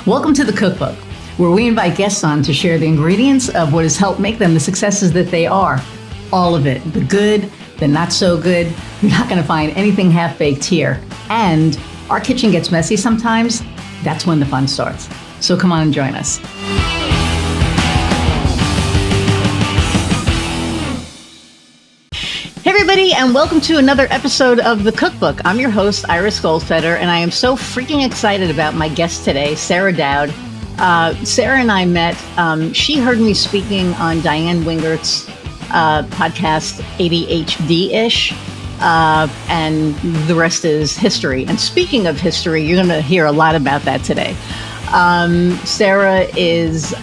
Welcome to the Cookbook, where we invite guests on to share the ingredients of what has helped make them the successes that they are. All of it, the good, the not so good. You're not going to find anything half-baked here. And our kitchen gets messy sometimes. That's when the fun starts. So come on and join us. Hey everybody, and welcome to another episode of The Cookbook. I'm your host, Iris Goldfeder, and I am so freaking excited about my guest today, Sarah Dowd. Sarah and I met, she heard me speaking on Diane Wingert's podcast, ADHD-ish, and the rest is history. And speaking of history, you're going to hear a lot about that today. Sarah is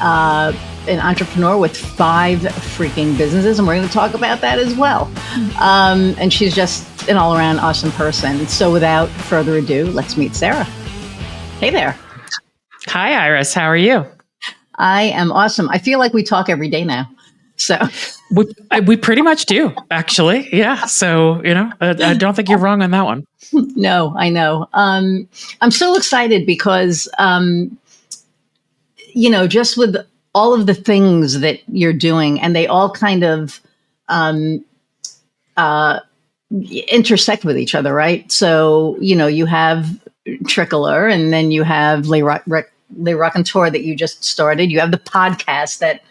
an entrepreneur with 5 freaking businesses, and we're going to talk about that as well. And she's just an all-around awesome person. So without further ado, let's meet Sarah. Hey there. Hi, Iris. How are you? I am awesome. I feel like we talk every day now. So we pretty much do, actually. Yeah. So, I don't think you're wrong on that one. No, I know. I'm so excited because, just with all of the things that you're doing, and they all kind of intersect with each other, right? So, you have Trikala, and then you have Le Raconteur that you just started. You have the podcast that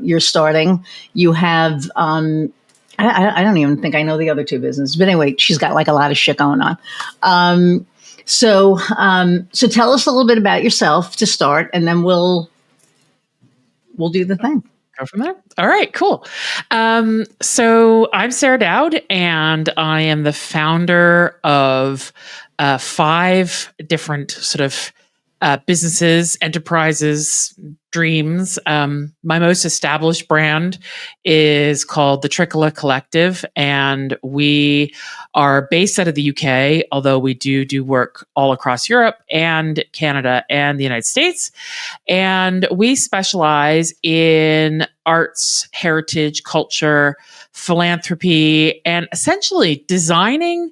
you're starting. You have, I don't even think I know the other 2 businesses, but anyway, she's got like a lot of shit going on. So tell us a little bit about yourself to start, and then we'll do the thing. Go from there. All right, cool. So I'm Sarah Dowd, and I am the founder of 5 different sort of businesses, enterprises, dreams. My most established brand is called the Trikala Collective, and we are based out of the UK, although we do work all across Europe and Canada and the United States. And we specialize in arts, heritage, culture, philanthropy, and essentially designing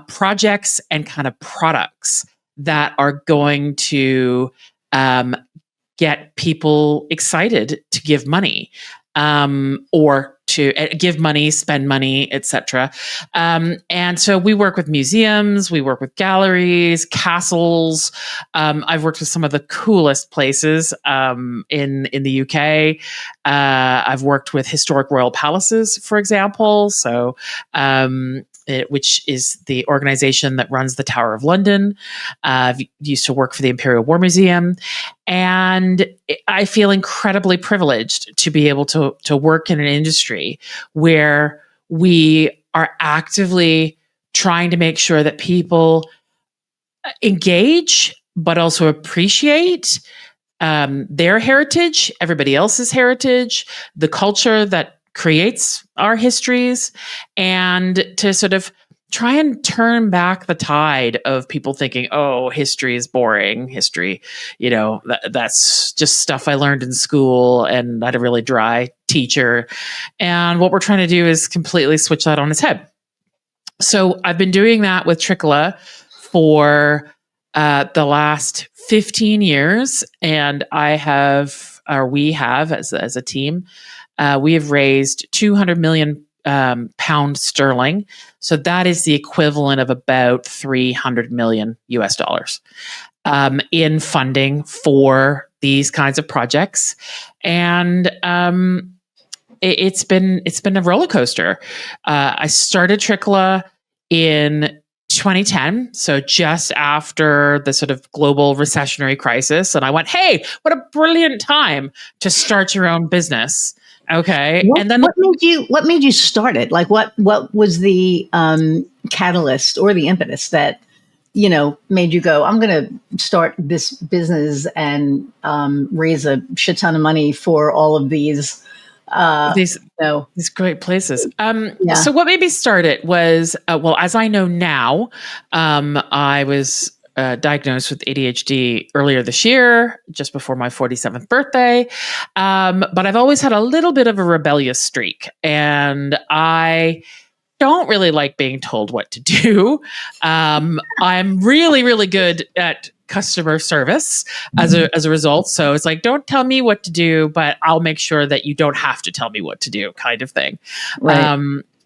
projects and kind of products that are going to get people excited to give money, or to give money, spend money, etc. And so we work with museums, we work with galleries, castles. I've worked with some of the coolest places in the UK. I've worked with historic royal palaces, for example. So which is the organization that runs the Tower of London. I've used to work for the Imperial War Museum. And I feel incredibly privileged to be able to work in an industry where we are actively trying to make sure that people engage, but also appreciate their heritage, everybody else's heritage, the culture that creates our histories, and to sort of try and turn back the tide of people thinking, oh, history is boring. History, that's just stuff I learned in school and I had a really dry teacher. And what we're trying to do is completely switch that on its head. So I've been doing that with Trikala for the last 15 years. And we have as a team, we have raised 200 million pound sterling. So that is the equivalent of about 300 million US dollars in funding for these kinds of projects. And it's been a roller coaster. I started Trikala in 2010, so just after the sort of global recessionary crisis, and I went, "Hey, what a brilliant time to start your own business." Okay, and then what made you start it? Like, what was the catalyst or the impetus that made you go, "I'm going to start this business and raise a shit ton of money for all of these." These great places. So what made me start it was, as I know now, I was diagnosed with ADHD earlier this year, just before my 47th birthday. But I've always had a little bit of a rebellious streak, and I don't really like being told what to do. I'm really, really good at customer service as a result. So it's like, don't tell me what to do, but I'll make sure that you don't have to tell me what to do, kind of thing. Right.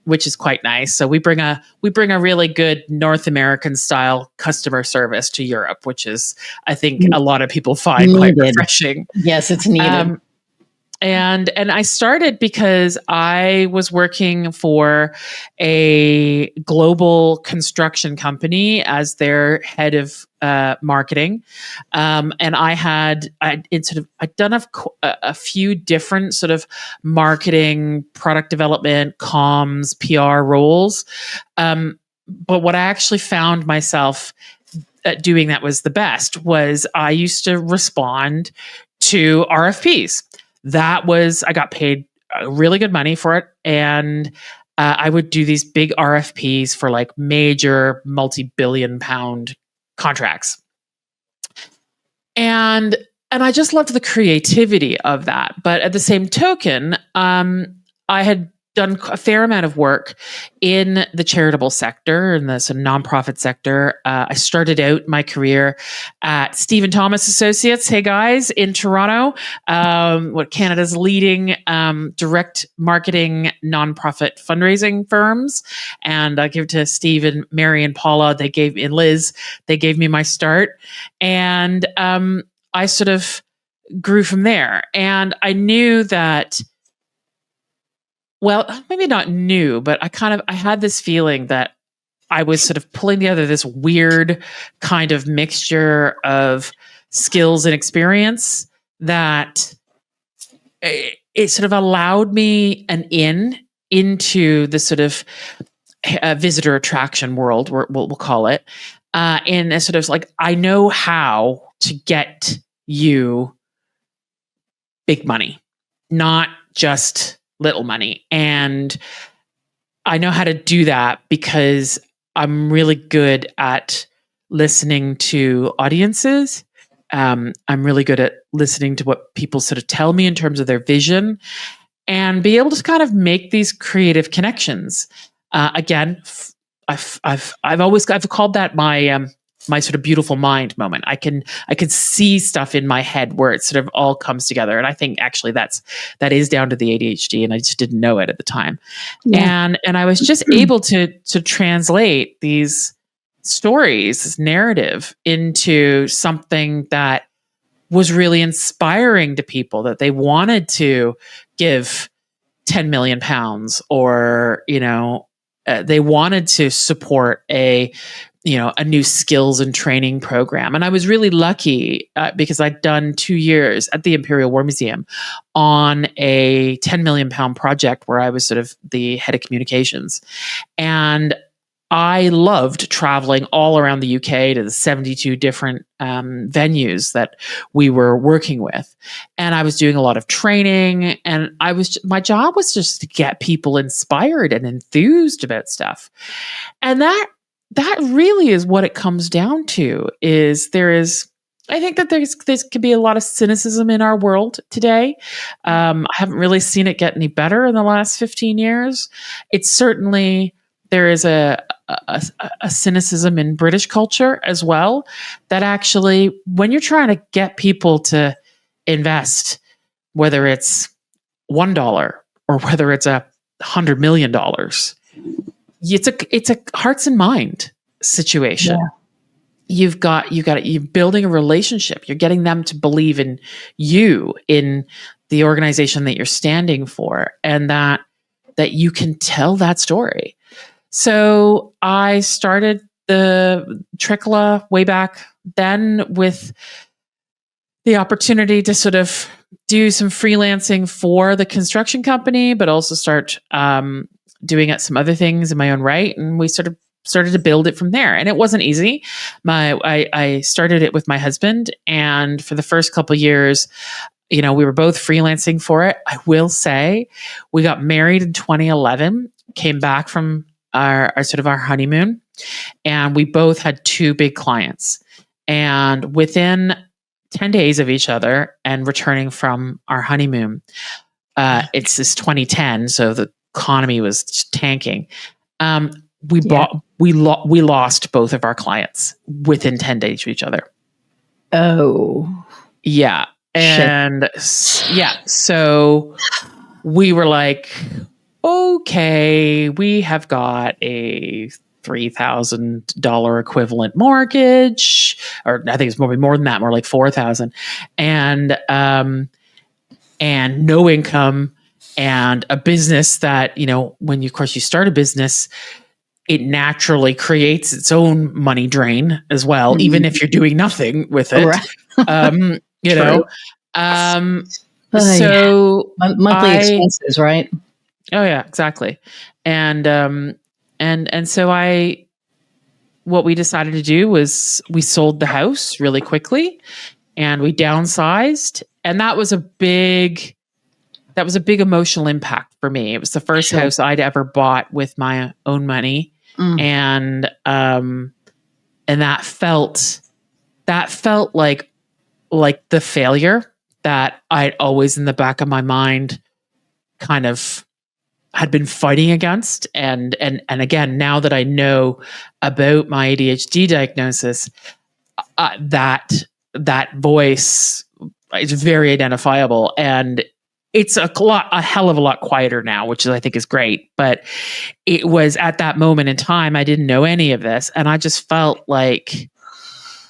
Which is quite nice. So we bring a really good North American style customer service to Europe, which is, I think, a lot of people find quite refreshing. Yes, it's needed. And I started because I was working for a global construction company as their head of marketing, and I'd done a few different sort of marketing, product development, comms, PR roles, but what I actually found myself doing that was the best was I used to respond to RFPs. I got paid really good money for it. And I would do these big RFPs for like major multi-billion pound contracts. And I just loved the creativity of that. But at the same token, I had done a fair amount of work in the charitable sector and the sort of nonprofit sector. I started out my career at Stephen Thomas Associates, hey guys, in Toronto, Canada's leading direct marketing nonprofit fundraising firms. And I give it to Steve and Mary and Paula, and Liz, they gave me my start. And I sort of grew from there. And I knew that, well, maybe not new, but I had this feeling that I was sort of pulling together this weird kind of mixture of skills and experience that it sort of allowed me an into the sort of visitor attraction world, we'll call it, in a sort of like, I know how to get you big money, not just little money. And I know how to do that because I'm really good at listening to audiences. I'm really good at listening to what people sort of tell me in terms of their vision and be able to kind of make these creative connections. Again, I've called that my sort of beautiful mind moment. I can see stuff in my head where it sort of all comes together. And I think actually that is down to the ADHD, and I just didn't know it at the time. Yeah. And I was just able to translate these stories, this narrative, into something that was really inspiring to people, that they wanted to give 10 million pounds, or, they wanted to support a new skills and training program. And I was really lucky because I'd done 2 years at the Imperial War Museum on a 10 million pound project where I was sort of the head of communications. And I loved traveling all around the UK to the 72 different venues that we were working with. And I was doing a lot of training, and my job was just to get people inspired and enthused about stuff. And that really is what it comes down to. I think that there could be a lot of cynicism in our world today. I haven't really seen it get any better in the last 15 years. It's certainly, there is a cynicism in British culture as well, that actually, when you're trying to get people to invest, whether it's $1 or whether it's $100 million, it's a hearts and mind situation. Yeah. You're building a relationship. You're getting them to believe in you, in the organization that you're standing for, and that you can tell that story. So I started the Trikala way back then with the opportunity to sort of do some freelancing for the construction company, but also start doing some other things in my own right. And we sort of started to build it from there. And it wasn't easy. I started it with my husband, and for the first couple of years, we were both freelancing for it. I will say we got married in 2011, came back from our honeymoon, and we both had 2 big clients. And within 10 days of each other and returning from our honeymoon, it's this 2010, so the economy was just tanking. We lost both of our clients within 10 days of each other. Oh, Yeah. shit. And so we were like, okay, we have got a $3,000 equivalent mortgage, or I think it's probably more than that, more like 4,000, and no income, and a business that, when you, of course, you start a business, it naturally creates its own money drain as well, even if you're doing nothing with it. Right. You True. know, um, Yeah. so Monthly expenses, right? oh yeah, exactly. And so what we decided to do was we sold the house really quickly and we downsized. And that was a big emotional impact for me. It was the first Sure. house I'd ever bought with my own money. And that felt like the failure that I'd always in the back of my mind kind of had been fighting against. And again, now that I know about my ADHD diagnosis, that voice is very identifiable, and it's a hell of a lot quieter now, which I think is great. But it was at that moment in time, I didn't know any of this, and I just felt like,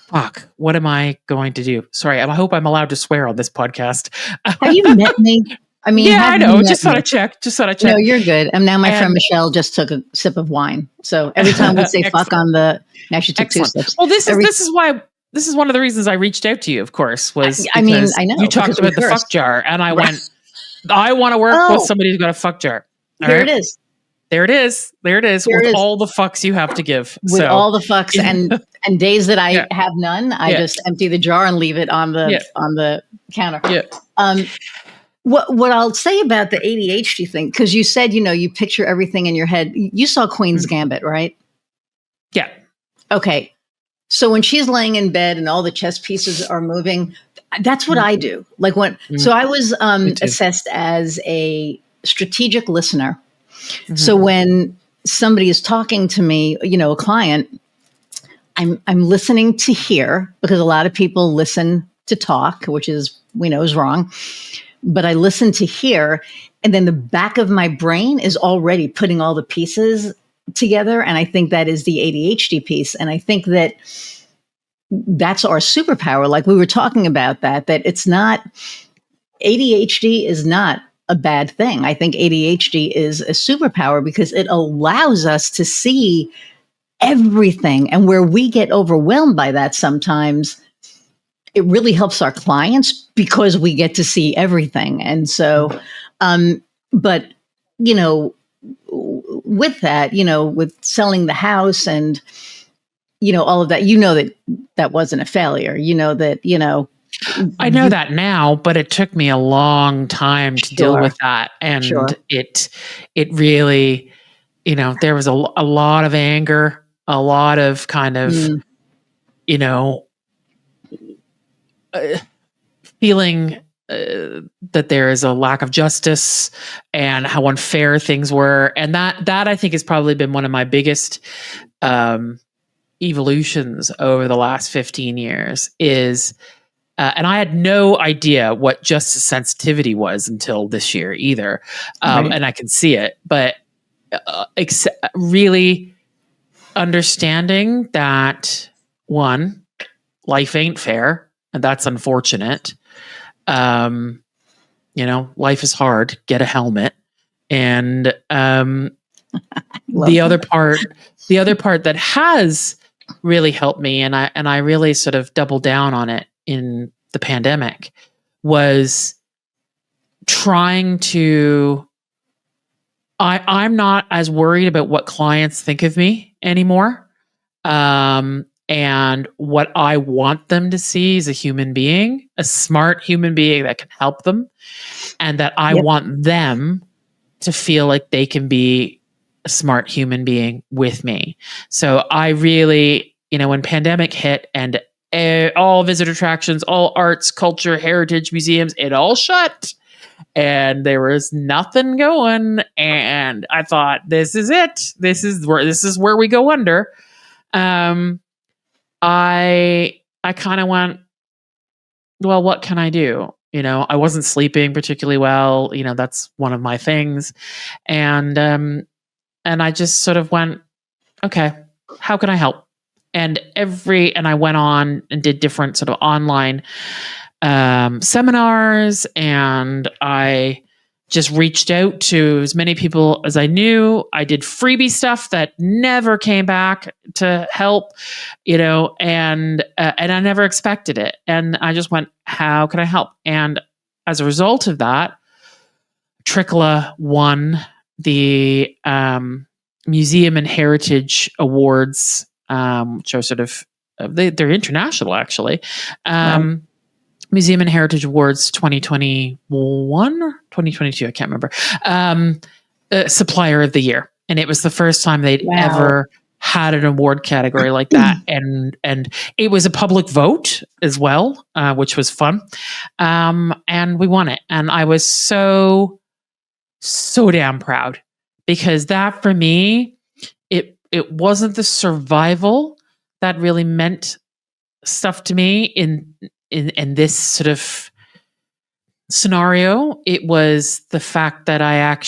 fuck, what am I going to do? Sorry, I hope I'm allowed to swear on this podcast. Have you met me? I mean, yeah, have I you know. met Just thought me? I checked. No, you're good. And now my friend And- Michelle just took a sip of wine. So every time we say fuck on the, now she took Excellent. two sips. Well, this is why. This is one of the reasons I reached out to you, of course, was I mean, because I know, you talked because we about the cursed. fuck jar, and I went, I want to work with somebody who's got a fuck jar. Here it is. There it is. There it is. Here with it is. all the fucks you have to give. With all the fucks and days that I have none, I just empty the jar and leave it on the counter. Yeah. What I'll say about the ADHD thing, because you said, you picture everything in your head. You saw Queen's Gambit, right? Yeah. Okay. So when she's laying in bed and all the chess pieces are moving, that's what I do. Like so I was assessed as a strategic listener. So when somebody is talking to me, a client, I'm listening to hear, because a lot of people listen to talk, which we know is wrong. But I listen to hear, and then the back of my brain is already putting all the pieces together. And I think that is the ADHD piece. And I think that that's our superpower. Like we were talking about that it's not, ADHD is not a bad thing. I think ADHD is a superpower because it allows us to see everything. And where we get overwhelmed by that sometimes, it really helps our clients because we get to see everything. And so, but, with that, with selling the house and, all of that, that wasn't a failure, I know that now, but it took me a long time to deal with that. And it really, there was a lot of anger, a lot of kind of, feeling that there is a lack of justice and how unfair things were. And that I think has probably been one of my biggest evolutions over the last 15 years is, and I had no idea what justice sensitivity was until this year either. Right. And I can see it, but really understanding that, one, life ain't fair, and that's unfortunate. Life is hard. Get a helmet. And the other part that has really helped me, and I really sort of doubled down on it in the pandemic, was trying to. I'm not as worried about what clients think of me anymore. And what I want them to see is a human being, a smart human being that can help them, and that I want them to feel like they can be a smart human being with me. So I really, when pandemic hit and all visitor attractions, all arts, culture, heritage, museums, it all shut. And there was nothing going. And I thought, this is it. This is where we go under. I kind of went, well, what can I do? I wasn't sleeping particularly well. That's one of my things. And I just sort of went, okay, how can I help? And I went on and did different sort of online seminars, and I just reached out to as many people as I knew. I did freebie stuff that never came back to help, and I never expected it. And I just went, how can I help? And as a result of that, Trikala won the Museum and Heritage Awards, which are sort of, they're international actually. Wow. Museum and Heritage Awards 2021 or 2022, I can't remember. Supplier of the Year. And it was the first time they'd ever had an award category like that. And it was a public vote as well, which was fun. And we won it. And I was so damn proud, because that for me, it wasn't the survival that really meant stuff to me in this sort of scenario. It was the fact that I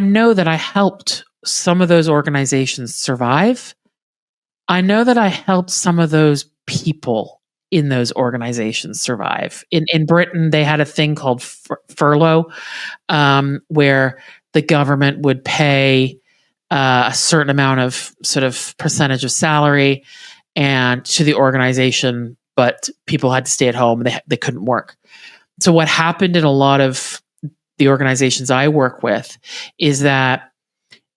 know that I helped some of those organizations survive. I know that I helped some of those people in those organizations survive. In Britain, they had a thing called furlough, where the government would pay a certain amount of sort of percentage of salary and to the organization, but people had to stay at home. They couldn't work. So what happened in a lot of the organizations I work with is that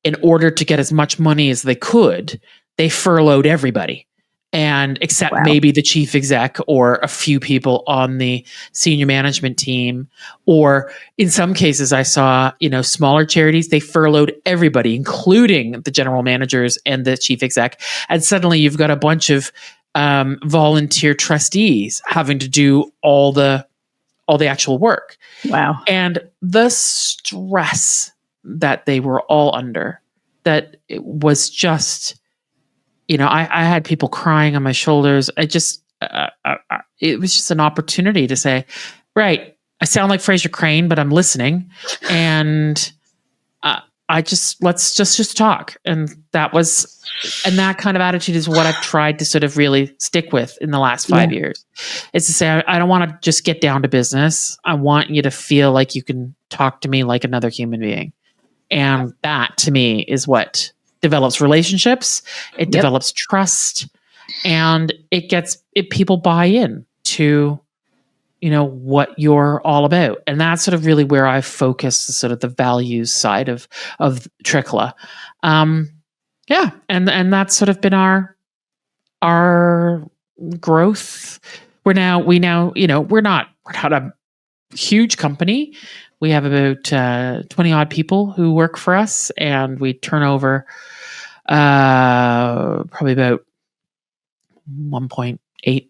in order to get as much money as they could, they furloughed everybody, and except maybe the chief exec or a few people on the senior management team. Or in some cases I saw, smaller charities, they furloughed everybody, including the general managers and the chief exec. And suddenly you've got a bunch of volunteer trustees having to do all the actual work. Wow. And the stress that they were all under, that it was just, I had people crying on my shoulders. It was just an opportunity to say, right, I sound like Fraser Crane, but I'm listening. And let's just talk. And that kind of attitude is what I've tried to sort of really stick with in the last 5 years. It's to say, I don't want to just get down to business. I want you to feel like you can talk to me like another human being. And that to me is what develops relationships. It develops trust, and people buy in to, what you're all about. And that's sort of really where I focus sort of the values side of Trikala. And that's sort of been our growth. We're not a huge company. We have about 20 odd people who work for us, and we turn over probably about 1.8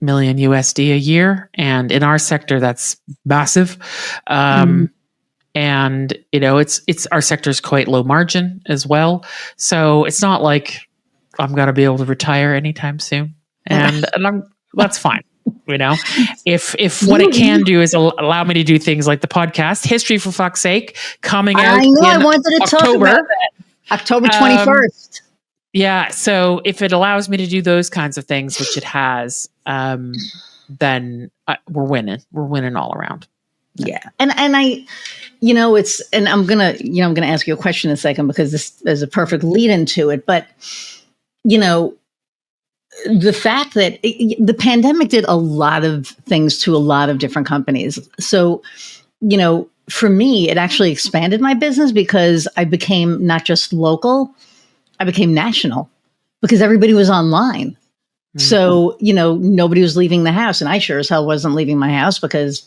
million USD a year. And in our sector, that's massive. And it's our sector is quite low margin as well. So it's not like I'm going to be able to retire anytime soon. And that's fine. If what it can do is allow me to do things like the podcast, History for Fuck's Sake, coming out. I know. I wanted to talk about that. October 21st. Yeah. So if it allows me to do those kinds of things, which it has, then we're winning. We're winning all around. Yeah. And I'm going to ask you a question in a second, because this is a perfect lead into it. But, the fact that the pandemic did a lot of things to a lot of different companies. So, for me, it actually expanded my business, because I became not just local, I became national, because everybody was online. Mm-hmm. So, nobody was leaving the house, and I sure as hell wasn't leaving my house, because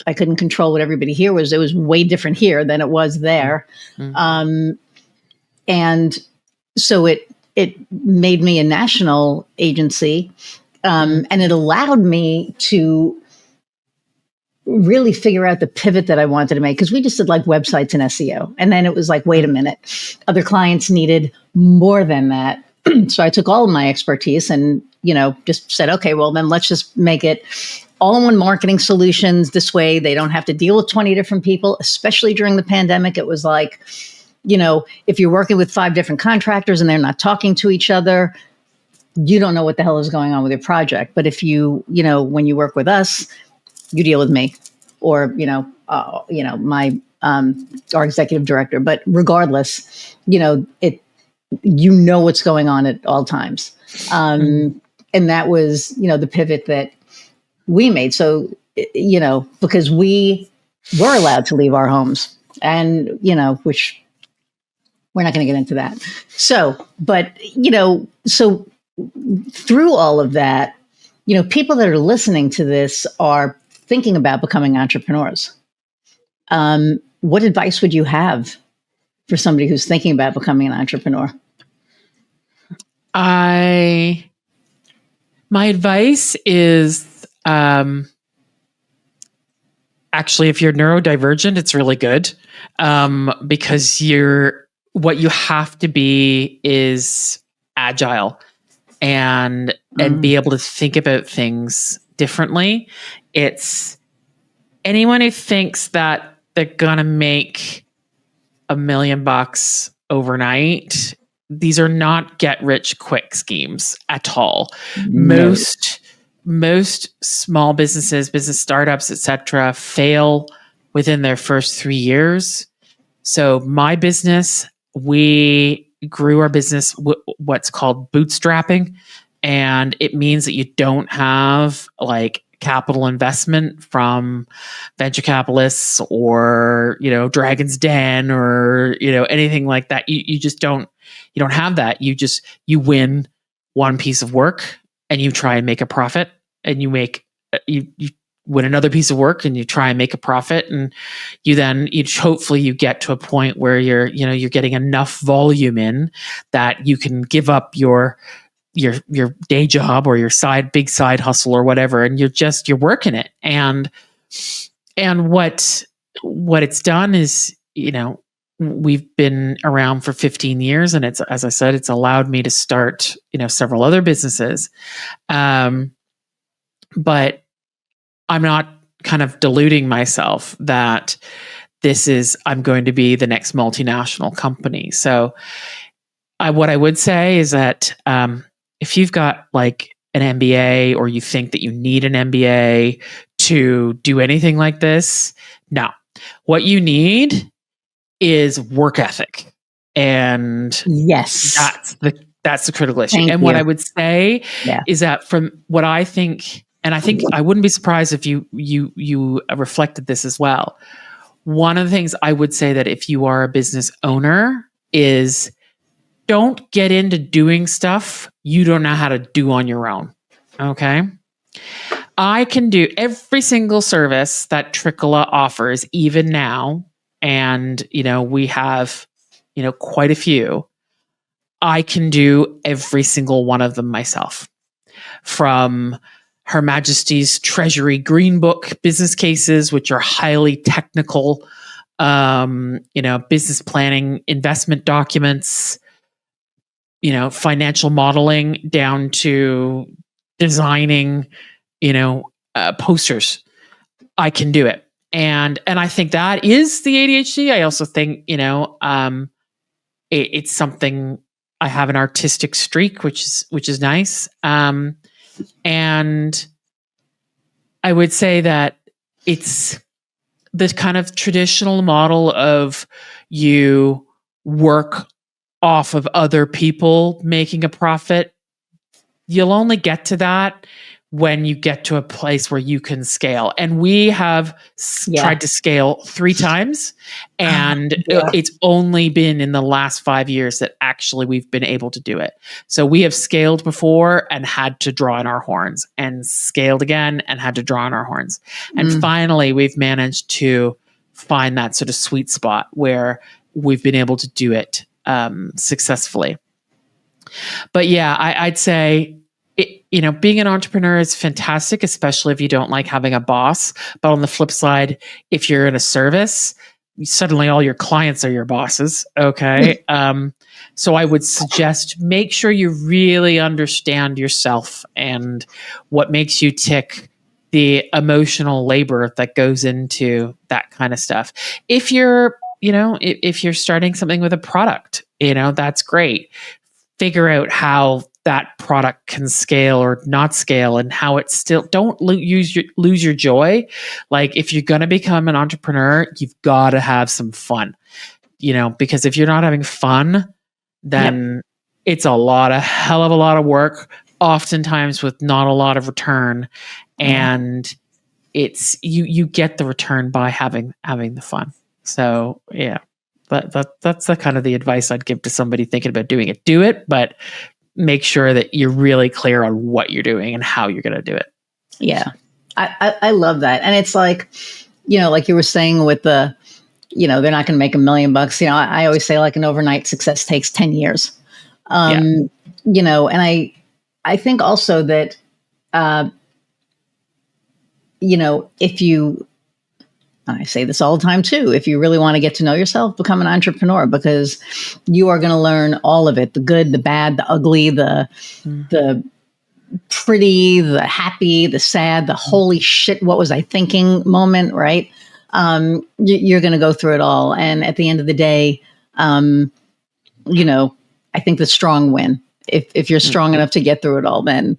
I couldn't control what everybody here was. It was way different here than it was there. Mm-hmm. And so it made me a national agency, and it allowed me to really figure out the pivot that I wanted to make, because we just did like websites and SEO. And then it was like, wait a minute, other clients needed more than that. So I took all of my expertise and, just said, okay, well, then let's just make it all-in-one marketing solutions. This way they don't have to deal with 20 different people, especially during the pandemic. It was like, if you're working with 5 different contractors and they're not talking to each other, you don't know what the hell is going on with your project. But if when you work with us, you deal with me or, my, our executive director. But regardless, what's going on at all times. And that was, the pivot that we made. So, because we were allowed to leave our homes and, which we're not going to get into that. So, but, so through all of that, people that are listening to this are thinking about becoming entrepreneurs. What advice would you have for somebody who's thinking about becoming an entrepreneur? My advice is, actually, if you're neurodivergent, it's really good, because what you have to be is agile and be able to think about things differently. It's anyone who thinks that they're gonna make $1 million overnight. These are not get rich quick schemes at all. No. Most small businesses, business startups, etc., fail within their first 3 years. So my business, we grew our business what's called bootstrapping, and it means that you don't have like capital investment from venture capitalists or Dragon's Den or anything like that. You just don't have that. You win one piece of work and you try and make a profit, and you win another piece of work and you try and make a profit, and hopefully you get to a point where you're getting enough volume in that you can give up your day job or your big side hustle or whatever, and you're working it. And what it's done is, we've been around for 15 years, and it's, as I said, it's allowed me to start, several other businesses. But I'm not kind of deluding myself that I'm going to be the next multinational company. So what I would say is that, if you've got like an MBA, or you think that you need an MBA to do anything like this, no. What you need is work ethic. And yes, that's the critical issue. Thank and you. What I would say is that from what I think, and I think I wouldn't be surprised if you reflected this as well. One of the things I would say that if you are a business owner is, don't get into doing stuff you don't know how to do on your own. Okay. I can do every single service that Trikala offers, even now. And, we have, quite a few. I can do every single one of them myself. From Her Majesty's Treasury Green Book business cases, which are highly technical, business planning, investment documents, financial modeling, down to designing, posters. I can do it. And I think that is the ADHD. I also think, it's something, I have an artistic streak, which is nice. And I would say that it's the kind of traditional model of you work off of other people making a profit. You'll only get to that when you get to a place where you can scale. And we have tried to scale 3 times, and it's only been in the last 5 years that actually we've been able to do it. So we have scaled before and had to draw in our horns, and scaled again and had to draw in our horns. And finally, we've managed to find that sort of sweet spot where we've been able to do it successfully. But yeah, I'd say, being an entrepreneur is fantastic, especially if you don't like having a boss. But on the flip side, if you're in a service, suddenly all your clients are your bosses. Okay. So I would suggest make sure you really understand yourself and what makes you tick, the emotional labor that goes into that kind of stuff. If you're, if you're starting something with a product, that's great. Figure out how that product can scale or not scale, and how it's still, don't lose your joy. Like, if you're going to become an entrepreneur, you've got to have some fun, because if you're not having fun, then it's hell of a lot of work, oftentimes with not a lot of return. And it's, you get the return by having the fun. So yeah, that's the kind of the advice I'd give to somebody thinking about doing it. Do it, but make sure that you're really clear on what you're doing and how you're going to do it. Yeah. I love that. And it's like, like you were saying with the, they're not going to make $1 million. I always say, like, an overnight success takes 10 years. And I think also that, if you, I say this all the time too, if you really want to get to know yourself, become an entrepreneur, because you are going to learn all of it, the good, the bad, the ugly, the pretty, the happy, the sad, the holy shit, what was I thinking moment, right? You're going to go through it all. And at the end of the day, I think the strong win. If you're strong enough to get through it all, then.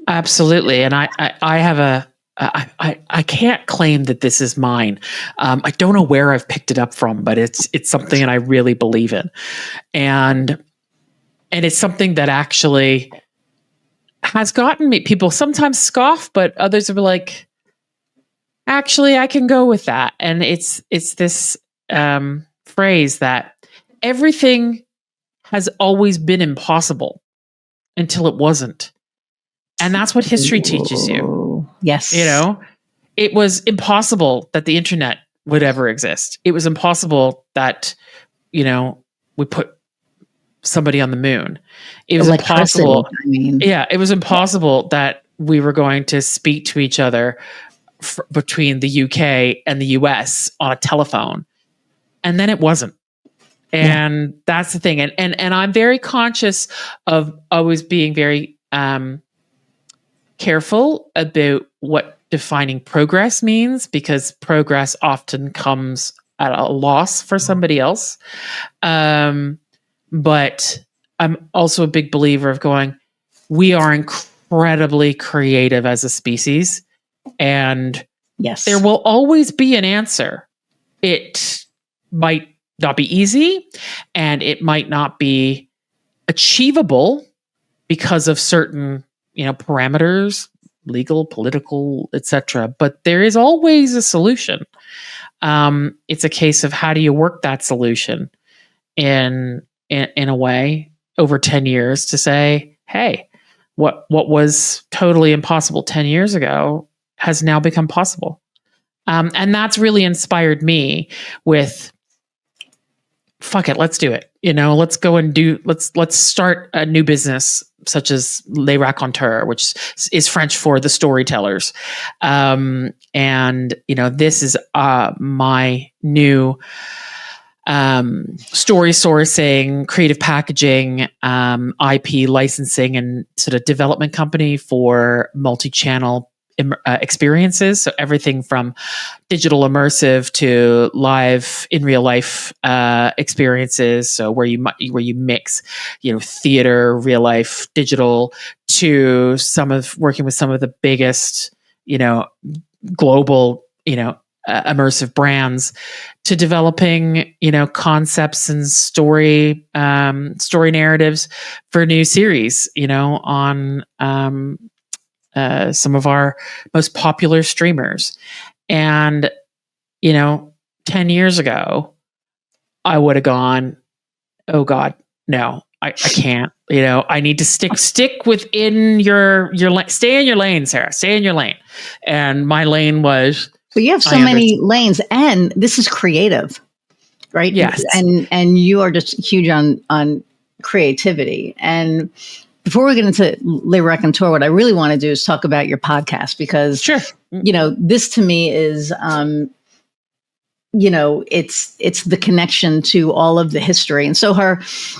Absolutely. And I have I can't claim that this is mine. I don't know where I've picked it up from, but it's something that I really believe in. And it's something that actually has gotten me. People sometimes scoff, but others are like, actually, I can go with that. And it's this phrase that everything has always been impossible until it wasn't. And that's what history teaches you. Yes. It was impossible that the internet would ever exist. It was impossible that, we put somebody on the moon. It was impossible. It was impossible that we were going to speak to each other between the UK and the US on a telephone. And then it wasn't. And that's the thing. And I'm very conscious of always being very careful about what defining progress means, because progress often comes at a loss for somebody else. But I'm also a big believer of going, we are incredibly creative as a species, and there will always be an answer. It might not be easy, and it might not be achievable because of certain parameters, legal, political, etc. But there is always a solution. It's a case of how do you work that solution in a way over 10 years to say, hey, what was totally impossible 10 years ago has now become possible. And that's really inspired me with, fuck it, let's do it. Let's go and let's start a new business such as Les Raconteurs, which is French for the storytellers. And this is my new story sourcing, creative packaging, IP licensing, and sort of development company for multi-channel experiences. So everything from digital immersive to live in real life experiences. So where you mix, theater, real life, digital, to working with some of the biggest, global, immersive brands, to developing, concepts and story narratives for new series, on some of our most popular streamers. And 10 years ago, I would have gone, oh God, no, I can't. I need to stick within your lane. Stay in your lane, Sarah. Stay in your lane. And my lane was. But you have so many lanes, and this is creative, right? Yes. And you are just huge on creativity. And before we get into Les Raconteurs, what I really want to do is talk about your podcast, because, sure, this to me is it's the connection to all of the history. And so her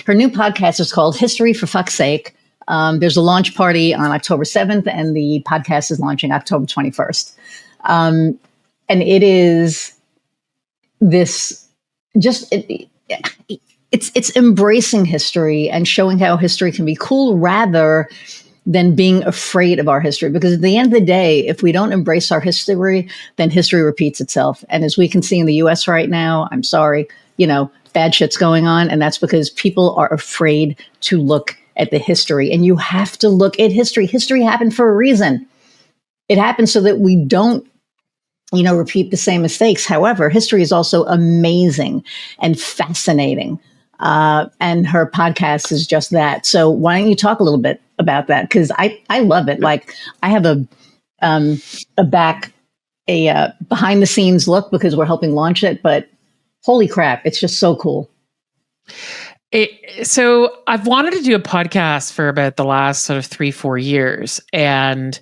new podcast is called History for Fuck's Sake. There's a launch party on October 7th, and the podcast is launching October 21st. And it is this just it's embracing history and showing how history can be cool rather than being afraid of our history. Because at the end of the day, if we don't embrace our history, then history repeats itself. And as we can see in the US right now, I'm sorry, bad shit's going on. And that's because people are afraid to look at the history. And you have to look at history. History happened for a reason. It happened so that we don't repeat the same mistakes. However, history is also amazing and fascinating. And her podcast is just that. So why don't you talk a little bit about that? Because I love it. Like, I have a behind the scenes look because we're helping launch it, but holy crap, it's just so cool. So I've wanted to do a podcast for about the last sort of 3-4 years. And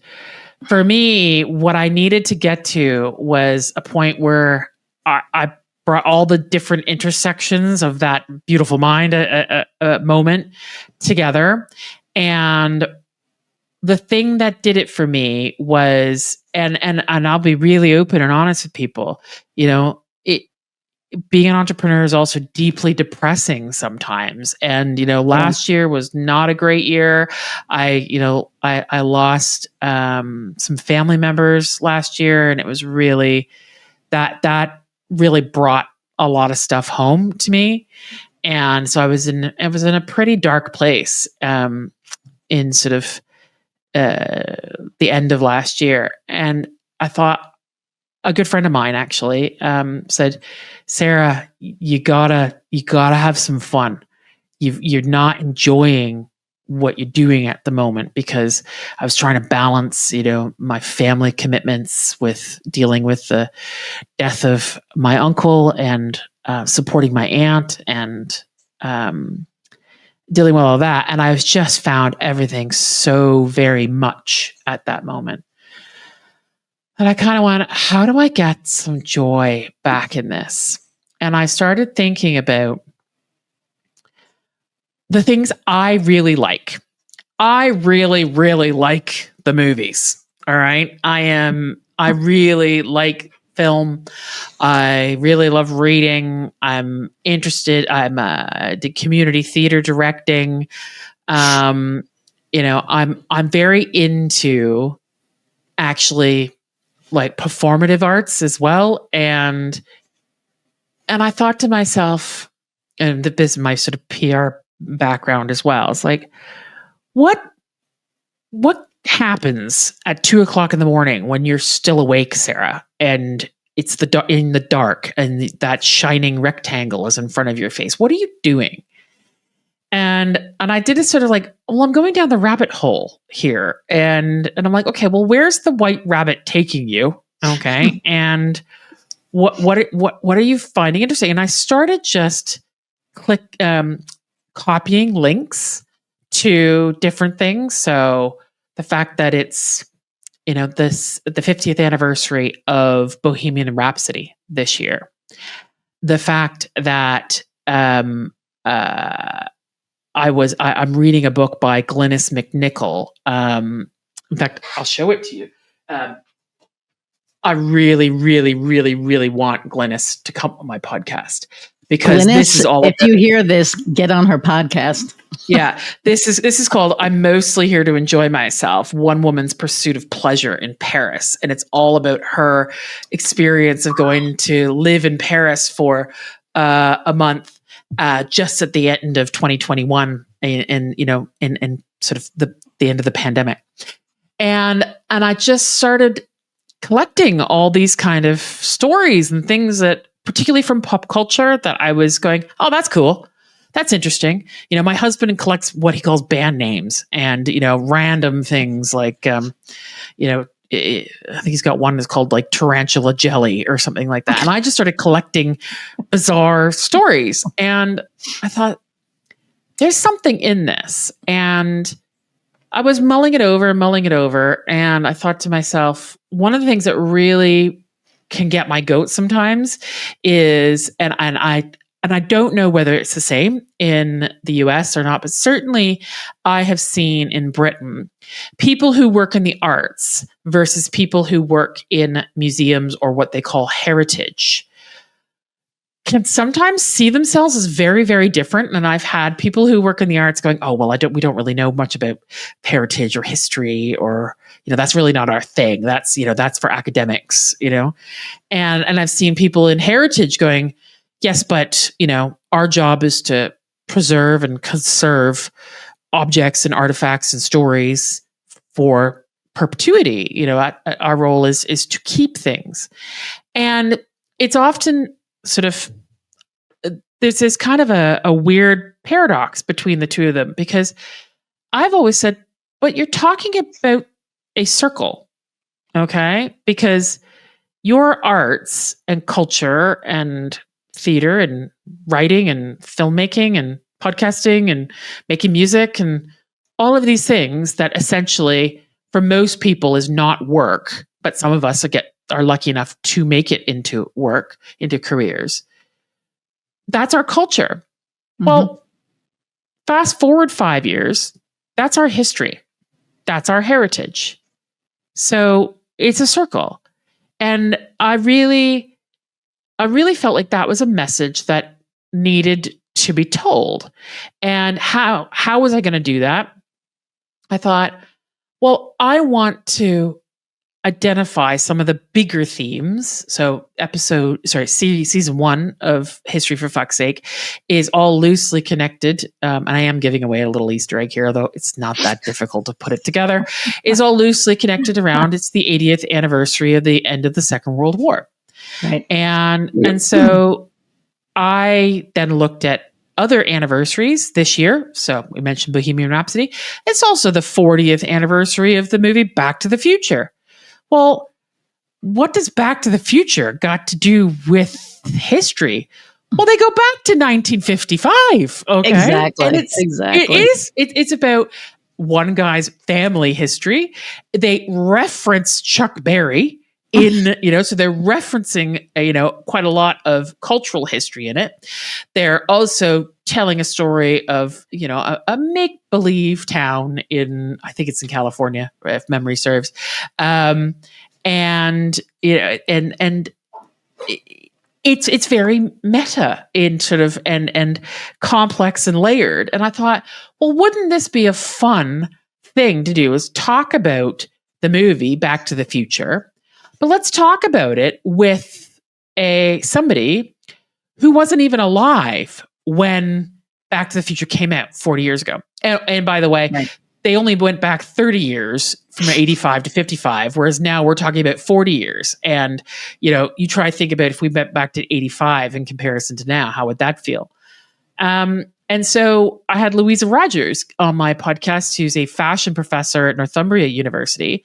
for me, what I needed to get to was a point where I brought all the different intersections of that beautiful mind moment together. And the thing that did it for me was, and I'll be really open and honest with people, being an entrepreneur is also deeply depressing sometimes. And, last year was not a great year. I lost some family members last year, and it was really that really brought a lot of stuff home to me. And so I was in a pretty dark place in sort of the end of last year. And I thought, a good friend of mine actually said, Sarah, you gotta have some fun. You're not enjoying what you're doing at the moment, because I was trying to balance, my family commitments with dealing with the death of my uncle and supporting my aunt and dealing with all that. And I've just found everything so very much at that moment. And I kind of went, how do I get some joy back in this? And I started thinking about the things I really like. I really, really like the movies. All right. I really like film. I really love reading. I'm interested. Did community theater directing. I'm very into actually like performative arts as well. And I thought to myself, and this is my sort of PR background as well. It's like, what happens at 2:00 in the morning when you're still awake, Sarah, and it's in the dark and that shining rectangle is in front of your face? What are you doing? And I did it sort of like, well, I'm going down the rabbit hole here. And I'm like, okay, well, where's the white rabbit taking you? Okay. And what are you finding interesting? And I started just copying links to different things. So the fact that it's, the 50th anniversary of Bohemian Rhapsody this year. The fact that I'm reading a book by Glynis McNichol. In fact, I'll show it to you. I really, really, really, really want Glynis to come on my podcast, because Glynis, this is all. If you hear this, get on her podcast. Yeah, this is called "I'm Mostly Here to Enjoy Myself: One Woman's Pursuit of Pleasure in Paris," and it's all about her experience of going to live in Paris for a month. Just at the end of 2021, and sort of the end of the pandemic, and I just started collecting all these kind of stories and things that, particularly from pop culture, that I was going, oh, that's cool, that's interesting. My husband collects what he calls band names and random things like I think he's got one that's called like Tarantula Jelly or something like that. And I just started collecting bizarre stories. And I thought, there's something in this. And I was mulling it over. And I thought to myself, one of the things that really can get my goat sometimes is, and I don't know whether it's the same in the US or not, but certainly I have seen in Britain people who work in the arts versus people who work in museums or what they call heritage can sometimes see themselves as very, very different. And I've had people who work in the arts going, "Oh, well, we don't really know much about heritage or history, or, that's really not our thing. That's, that's for academics, And I've seen people in heritage going, yes, but, our job is to preserve and conserve objects and artifacts and stories for perpetuity. Our role is to keep things. And it's often sort of, there's this kind of a weird paradox between the two of them, because I've always said, but you're talking about a circle, okay? Because your arts and culture and theater and writing and filmmaking and podcasting and making music and all of these things that essentially for most people is not work, but some of us are lucky enough to make it into work, into careers. That's our culture. Mm-hmm. Well, fast forward 5 years, that's our history. That's our heritage. So it's a circle. And I really felt like that was a message that needed to be told. And how was I going to do that? I thought, I want to identify some of the bigger themes. So season 1 of History for Fuck's Sake is all loosely connected. And I am giving away a little Easter egg here, although it's not that difficult to put it together, is all loosely connected around, it's the 80th anniversary of the end of the Second World War. Right. And so I then looked at other anniversaries this year. So we mentioned Bohemian Rhapsody. It's also the 40th anniversary of the movie Back to the Future. Well, what does Back to the Future got to do with history? Well, they go back to 1955. Okay, exactly. And it's about one guy's family history. They reference Chuck Berry in, so they're referencing, quite a lot of cultural history in it. They're also telling a story of, a make-believe town I think it's in California, if memory serves. And it's very meta in sort of, and complex and layered. And I thought, well, wouldn't this be a fun thing to do, is talk about the movie Back to the Future, but let's talk about it with somebody who wasn't even alive when Back to the Future came out 40 years ago. And by the way, right, they only went back 30 years from 85 to 55, whereas now we're talking about 40 years. And, you try to think about if we went back to 85 in comparison to now, how would that feel? And so I had Louisa Rogers on my podcast, who's a fashion professor at Northumbria University.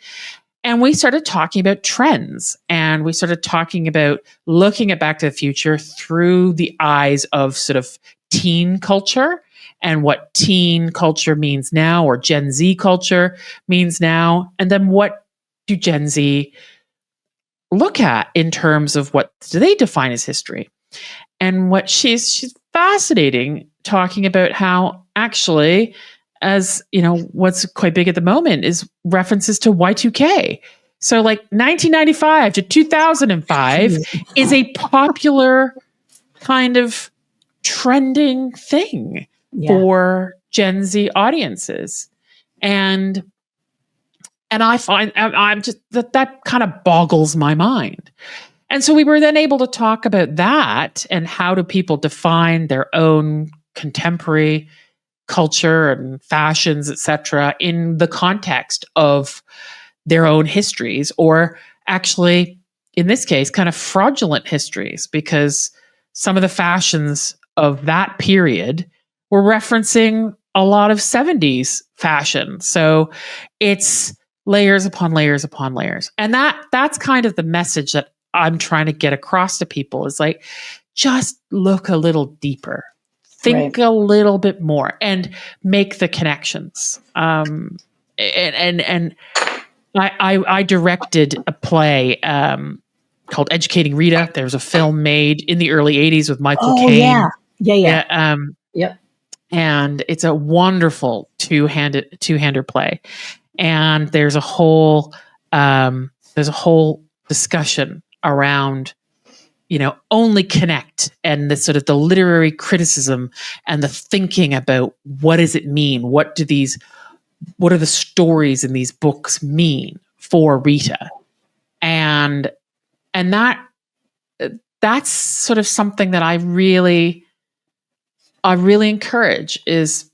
And we started talking about trends, and we started talking about looking at Back to the Future through the eyes of sort of teen culture and what teen culture means now, or Gen Z culture means now. And then what do Gen Z look at in terms of what do they define as history? And what she's fascinating, talking about how actually, as what's quite big at the moment is references to Y2K. So like 1995 to 2005 is a popular kind of trending thing for Gen Z audiences. And I find I'm just that kind of boggles my mind. And so we were then able to talk about that and how do people define their own contemporary culture and fashions, etc., in the context of their own histories, or actually, in this case, kind of fraudulent histories, because some of the fashions of that period were referencing a lot of 70s fashion. So it's layers upon layers upon layers. And that's kind of the message that I'm trying to get across to people, is like, just look a little deeper. Think a little bit more and make the connections. And I directed a play called Educating Rita. There was a film made in the early 80s with Michael Oh, Caine. yeah. Yep. And it's a wonderful two-hander play. And there's a whole discussion around, only connect, and the sort of the literary criticism and the thinking about what does it mean? What are the stories in these books mean for Rita? And that's sort of something that I really encourage is,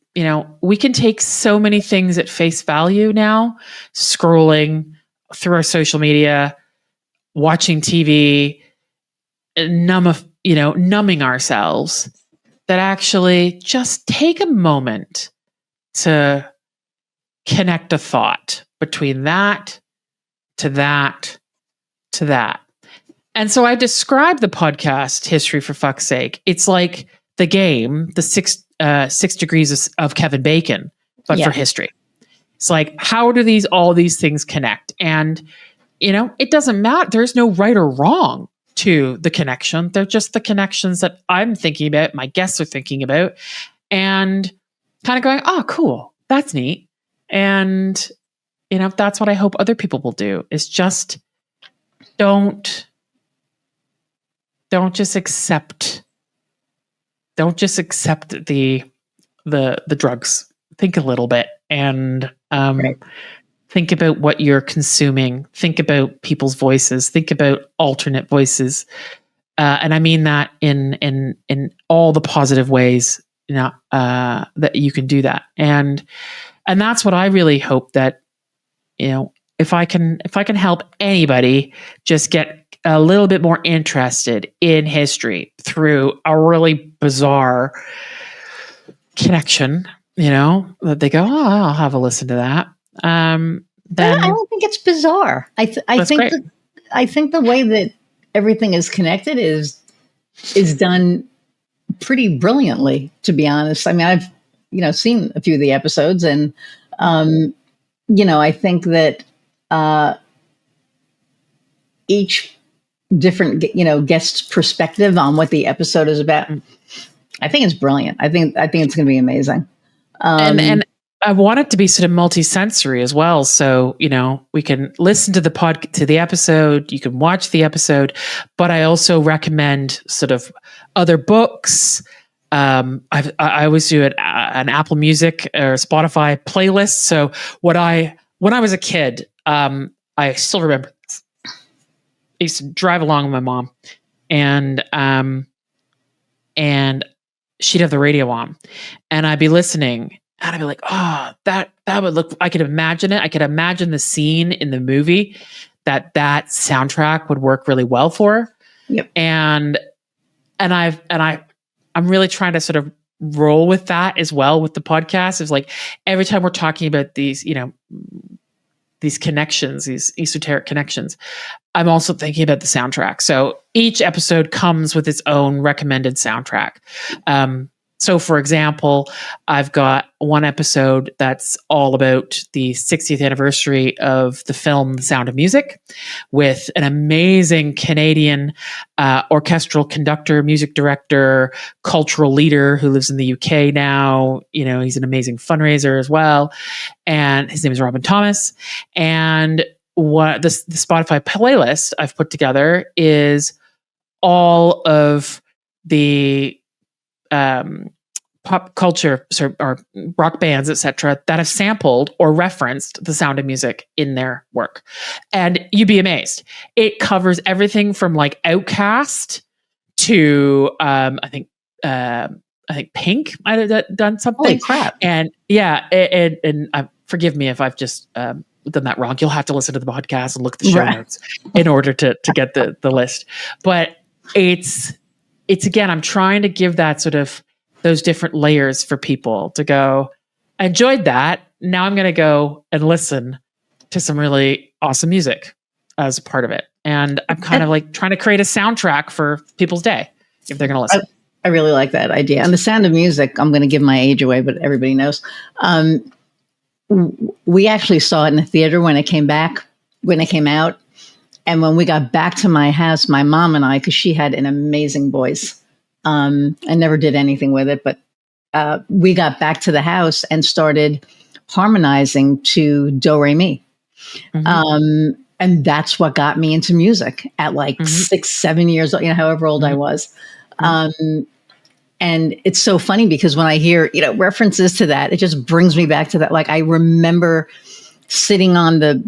we can take so many things at face value now, scrolling through our social media, watching TV, numbing ourselves, that actually just take a moment to connect a thought between that to that to that. And so I describe the podcast History for Fuck's Sake. It's like the game, the six degrees of Kevin Bacon, but for history. It's like, how do all these things connect? And, it doesn't matter. There's no right or wrong to the connection. They're just the connections that I'm thinking about, my guests are thinking about, and kind of going, oh, cool. That's neat. And, that's what I hope other people will do, is just don't just accept the drugs. Think a little bit, and think about what you're consuming. Think about people's voices. Think about alternate voices, and I mean that in all the positive ways, that you can do that. And that's what I really hope, that if I can help anybody just get a little bit more interested in history through a really bizarre connection, that they go, oh, I'll have a listen to that. Then I don't think it's bizarre. I think the way that everything is connected is done pretty brilliantly, to be honest. I mean, I've seen a few of the episodes, and I think that each different guest's perspective on what the episode is about, I think it's brilliant. I think it's going to be amazing. And I want it to be sort of multi-sensory as well. So, we can listen to the episode, you can watch the episode, but I also recommend sort of other books. I always do an Apple Music or Spotify playlist. So when I was a kid, I still remember this. I used to drive along with my mom, and she'd have the radio on, and I'd be listening, and I'd be like, oh, that would look, I could imagine it. I could imagine the scene in the movie that soundtrack would work really well for. Yep. And I'm really trying to sort of roll with that as well with the podcast. Is like, every time we're talking about these, these connections, these esoteric connections, I'm also thinking about the soundtrack. So each episode comes with its own recommended soundtrack. So for example, I've got one episode that's all about the 60th anniversary of the film The Sound of Music, with an amazing Canadian orchestral conductor, music director, cultural leader who lives in the UK now. He's an amazing fundraiser as well. And his name is Robin Thomas. And what the Spotify playlist I've put together is all of the pop culture or rock bands, etc., that have sampled or referenced The Sound of Music in their work. And you'd be amazed. It covers everything from like Outkast to I think Pink might have done something. Holy crap. And yeah, and forgive me if I've just done that wrong. You'll have to listen to the podcast and look at the show notes in order to get the list. But it's again, I'm trying to give that sort of those different layers for people to go, I enjoyed that. Now I'm going to go and listen to some really awesome music as a part of it. And I'm kind of like trying to create a soundtrack for people's day if they're going to listen. I really like that idea. And The Sound of Music, I'm going to give my age away, but everybody knows. We actually saw it in the theater when it came out. And when we got back to my house, my mom and I, because she had an amazing voice, I never did anything with it, but we got back to the house and started harmonizing to Do Re Mi. And that's what got me into music at like 6, 7 years old, however old I was. And it's so funny because when I hear, references to that, it just brings me back to that. Like, I remember sitting on the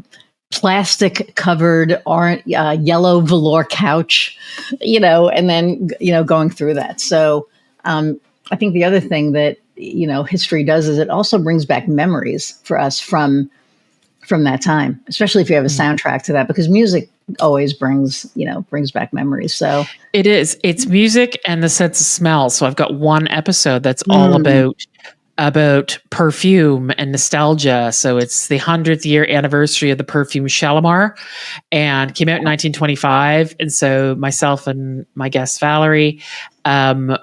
plastic covered yellow velour couch, and then, going through that. So I think the other thing that, history does is it also brings back memories for us from that time, especially if you have a soundtrack to that, because music always brings back memories. So it's music and the sense of smell. So I've got one episode that's all about perfume and nostalgia. So it's the 100th year anniversary of the perfume Shalimar, and came out in 1925. And so myself and my guest Valerie,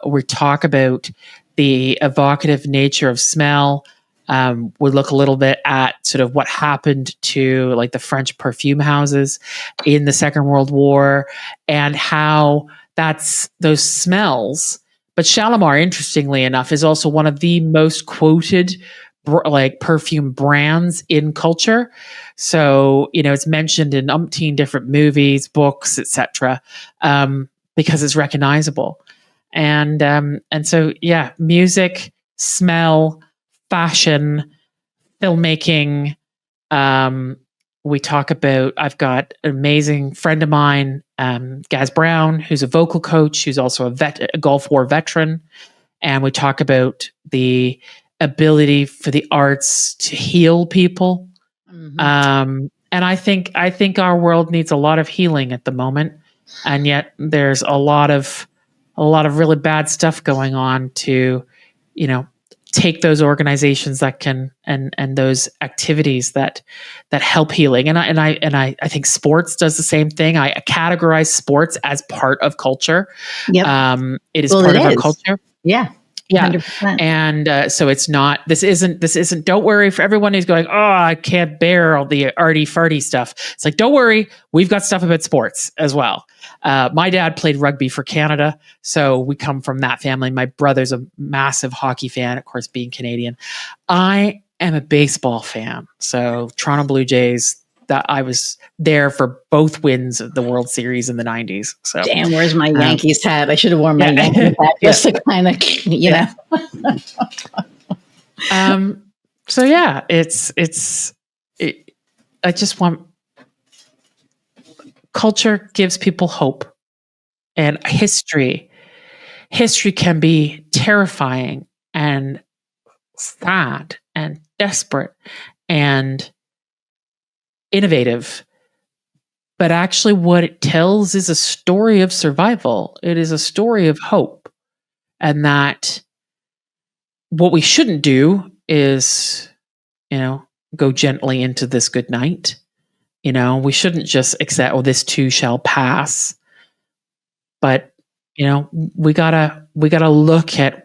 we talk about the evocative nature of smell. We look a little bit at sort of what happened to like the French perfume houses in the Second World War, and how that's those smells. But Shalimar, interestingly enough, is also one of the most quoted like perfume brands in culture. So, it's mentioned in umpteen different movies, books, etc., because it's recognizable. And so, yeah, music, smell, fashion, filmmaking. We talk about, I've got an amazing friend of mine, Gaz Brown, who's a vocal coach, who's also a Gulf War veteran. And we talk about the ability for the arts to heal people. And I think our world needs a lot of healing at the moment. And yet there's a lot of really bad stuff going on to, take those organizations that can and those activities that help healing. And I think sports does the same thing. I categorize sports as part of culture. Yep. It is part of our culture. Yeah. Yeah. 100%. And so it's not, this isn't, don't worry for everyone who's going, oh, I can't bear all the arty farty stuff. It's like, don't worry. We've got stuff about sports as well. My dad played rugby for Canada, so we come from that family. My brother's a massive hockey fan, of course, being Canadian. I am a baseball fan. So Toronto Blue Jays, that I was there for both wins of the World Series in the 90s. So damn, where's my Yankees hat? I should have worn my Yankees hat just to kind of, So yeah, I just want, culture gives people hope, and history can be terrifying and sad and desperate and innovative. But actually what it tells is a story of survival. It is a story of hope. And that what we shouldn't do is, go gently into this good night. We shouldn't just accept, oh, this too shall pass. But, we gotta look at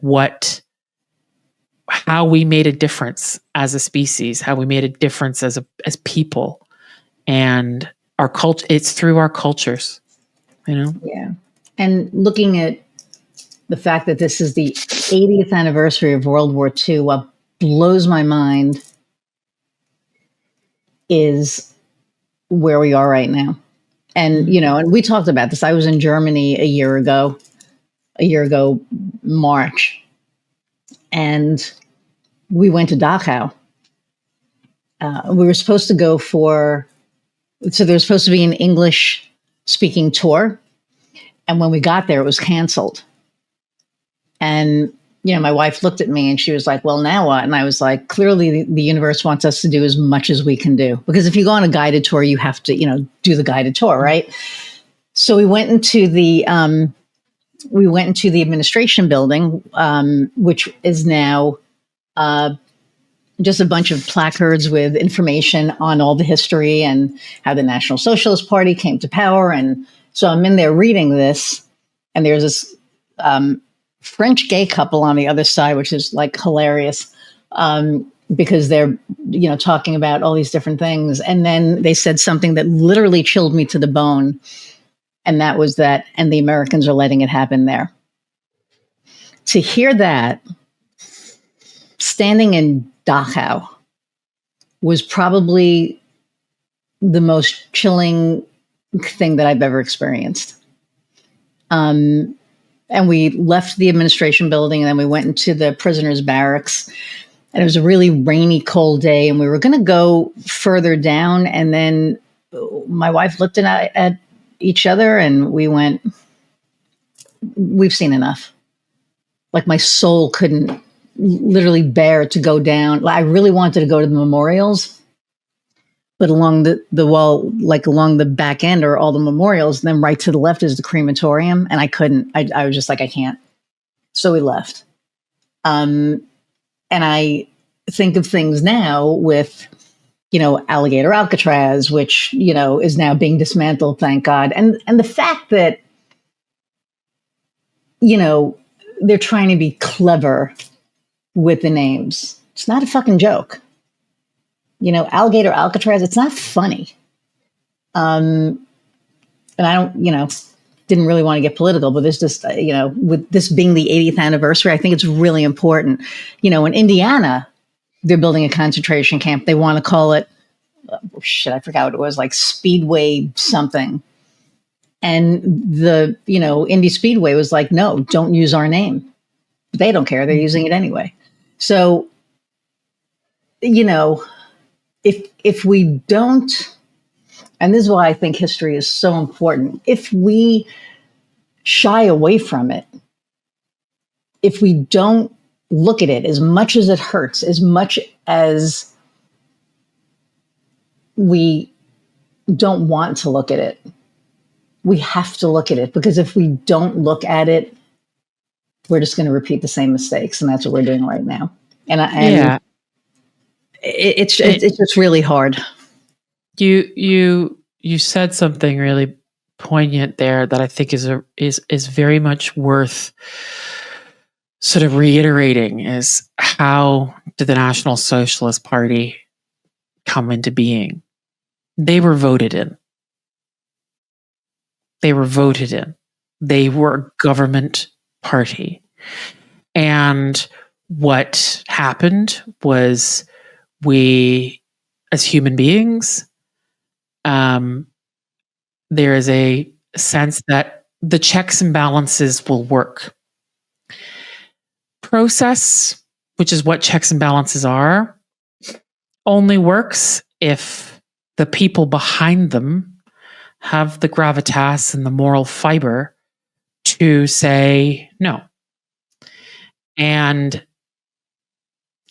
how we made a difference as a species, how we made a difference as people, and our culture. It's through our cultures, Yeah. And looking at the fact that this is the 80th anniversary of World War II, what blows my mind is where we are right now. And, and we talked about this. I was in Germany a year ago, March, and we went to Dachau. We were supposed to go so there was supposed to be an English speaking tour. And when we got there, it was canceled. And, my wife looked at me and she was like, well, now what? And I was like, clearly the universe wants us to do as much as we can do. Because if you go on a guided tour, you have to, do the guided tour, right? So we went into the administration building, which is now just a bunch of placards with information on all the history and how the National Socialist Party came to power. And so I'm in there reading this, and there's this French gay couple on the other side, which is like hilarious. because they're, talking about all these different things. And then they said something that literally chilled me to the bone. And that was that, and the Americans are letting it happen there. To hear that, standing in Dachau was probably the most chilling thing that I've ever experienced. And we left the administration building, and then we went into the prisoners' barracks. And it was a really rainy, cold day, and we were going to go further down. And then my wife looked at each other, and we went, "We've seen enough." Like, my soul couldn't literally bear to go down. I really wanted to go to the memorials, but along the wall, like along the back end, are all the memorials. And then right to the left is the crematorium, and I couldn't. I was just like, I can't. So we left. And I think of things now with, Alligator Alcatraz, which, is now being dismantled, thank God. And the fact that, they're trying to be clever with the names. It's not a fucking joke. Alligator Alcatraz, it's not funny. And I don't, didn't really want to get political, but there's just, with this being the 80th anniversary, I think it's really important. In Indiana, they're building a concentration camp. They want to call it, I forgot what it was, like Speedway something. And the, Indy Speedway was like, no, don't use our name. But they don't care. They're using it anyway. So, if we don't, and this is why I think history is so important, if we shy away from it, if we don't look at it, as much as it hurts, as much as we don't want to look at it, we have to look at it, because if we don't look at it, we're just going to repeat the same mistakes. And that's what we're doing right now. And it's just really hard. You said something really poignant there that I think is very much worth sort of reiterating, is how did the National Socialist Party come into being? They were voted in. They were a government party. And what happened was, we, as human beings, there is a sense that the checks and balances will work. Process, which is what checks and balances are, only works if the people behind them have the gravitas and the moral fiber to say no. And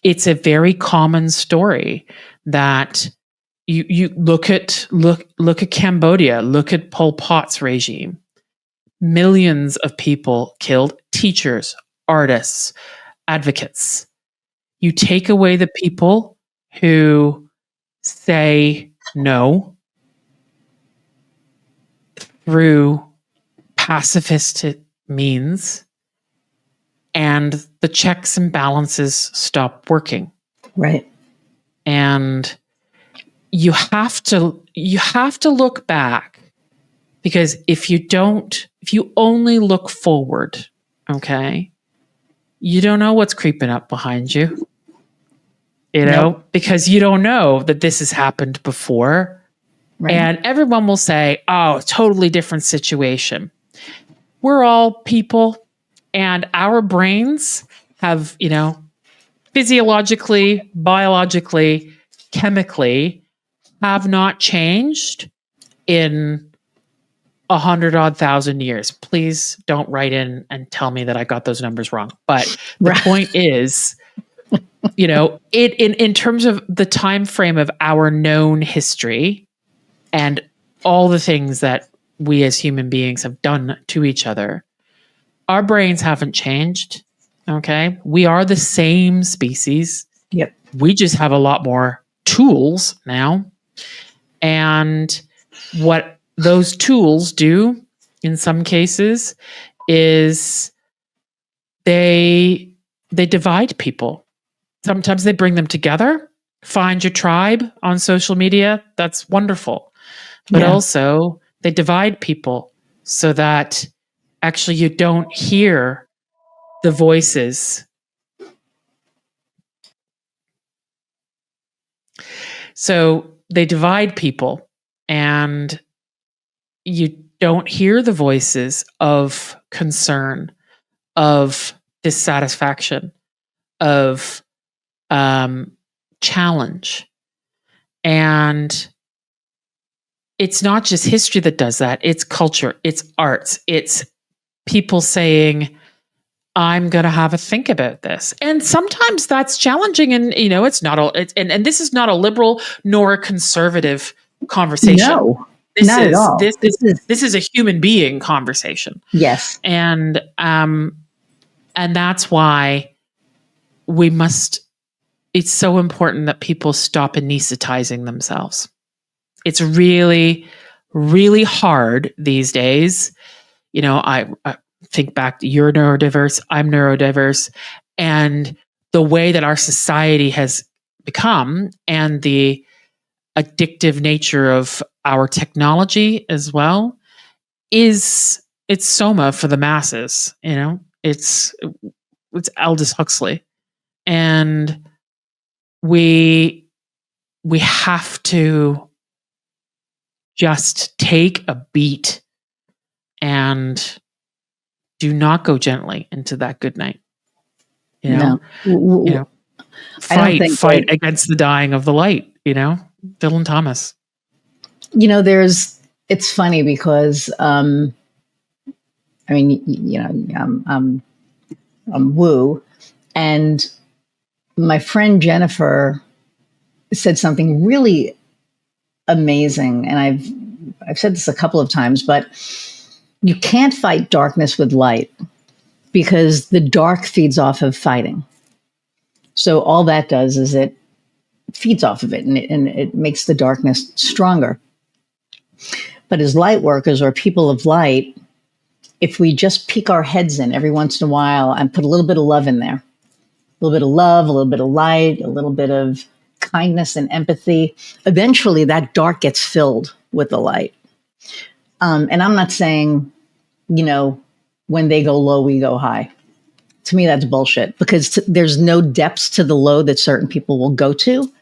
it's a very common story that you look at Cambodia, look at Pol Pot's regime. Millions of people killed, teachers, artists, advocates. You take away the people who say no through pacifist means, and the checks and balances stop working. Right. And you have to look back, because if you only look forward, okay, you don't know what's creeping up behind you. Nope. Because you don't know that this has happened before. Right. And everyone will say, oh, totally different situation. We're all people, and our brains have, physiologically, biologically, chemically, have not changed in 100,000 years. Please don't write in and tell me that I got those numbers wrong. But the point is, in terms of the time frame of our known history and all the things that we as human beings have done to each other, our brains haven't changed. Okay. We are the same species. Yep. We just have a lot more tools now. And what those tools do in some cases is they divide people. Sometimes they bring them together. Find your tribe on social media. That's wonderful. But also, they divide people so that actually you don't hear the voices. So they divide people, and you don't hear the voices of concern, of dissatisfaction, of challenge. And it's not just history that does that. It's culture, it's arts, it's people saying, I'm going to have a think about this. And sometimes that's challenging. And, it's not, and this is not a liberal nor a conservative conversation. No, not at all. This is a human being conversation. Yes. And that's why it's so important that people stop anesthetizing themselves. It's really, really hard these days. I think back to you're neurodiverse, I'm neurodiverse, and the way that our society has become and the addictive nature of our technology as well it's soma for the masses. It's Aldous Huxley. And we have to just take a beat and do not go gently into that good night. Fight against the dying of the light. Dylan Thomas. It's funny because I'm woo, and my friend Jennifer said something really amazing, and I've said this a couple of times, but you can't fight darkness with light because the dark feeds off of fighting. So all that does is it feeds off of it, and it makes the darkness stronger. But as light workers or people of light, if we just peek our heads in every once in a while and put a little bit of love in there, a little bit of love, a little bit of light, a little bit of kindness and empathy, eventually that dark gets filled with the light. And I'm not saying, when they go low, we go high. To me, that's bullshit because there's no depths to the low that certain people will go to.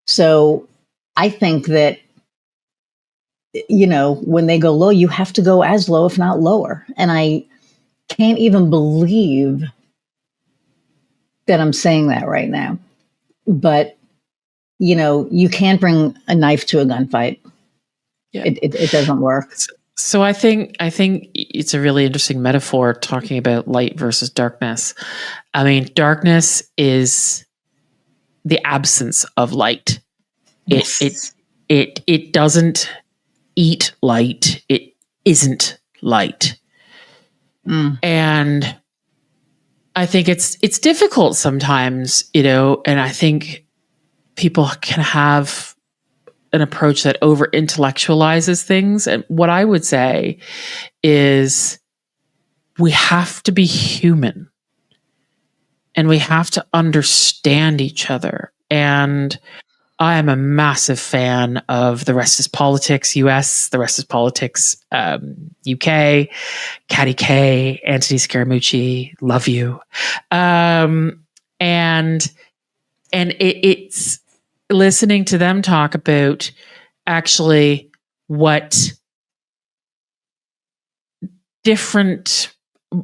So I think that, when they go low, you have to go as low, if not lower. And I can't even believe that I'm saying that right now. But, you can't bring a knife to a gunfight. Yeah. It doesn't work. So I think it's a really interesting metaphor talking about light versus darkness. I mean, darkness is the absence of light. Yes. It doesn't eat light. It isn't light. And I think it's difficult sometimes, and I think people can have an approach that over intellectualizes things. And what I would say is we have to be human and we have to understand each other. And I am a massive fan of The Rest is Politics US, The Rest is Politics UK, Catty K, Anthony Scaramucci, love you. And it's listening to them talk about actually what different,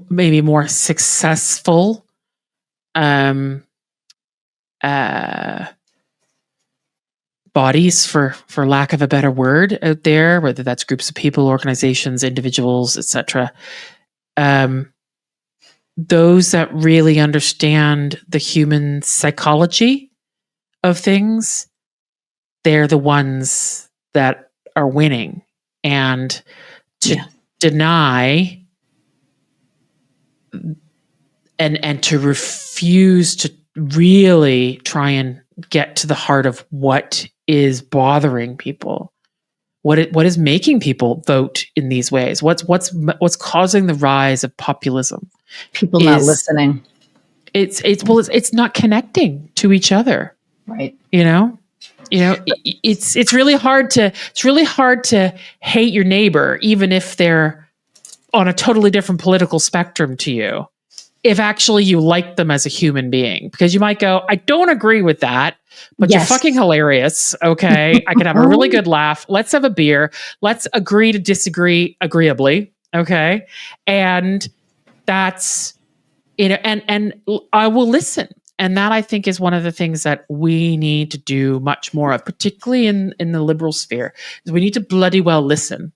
maybe more successful bodies, for lack of a better word, out there, whether that's groups of people, organizations, individuals, etc. Those that really understand the human psychology of things, they're the ones that are winning. And to deny and to refuse to really try and get to the heart of what is bothering people, what is making people vote in these ways, what's causing the rise of populism, people not listening, it's not connecting to each other. Right. It's really hard to hate your neighbor, even if they're on a totally different political spectrum to you, if actually you like them as a human being, because you might go, I don't agree with that, but Yes. you're fucking hilarious. Okay. I can have a really good laugh. Let's have a beer. Let's agree to disagree agreeably. Okay. And that's, and I will listen. And that, I think, is one of the things that we need to do much more of, particularly in the liberal sphere, is we need to bloody well listen.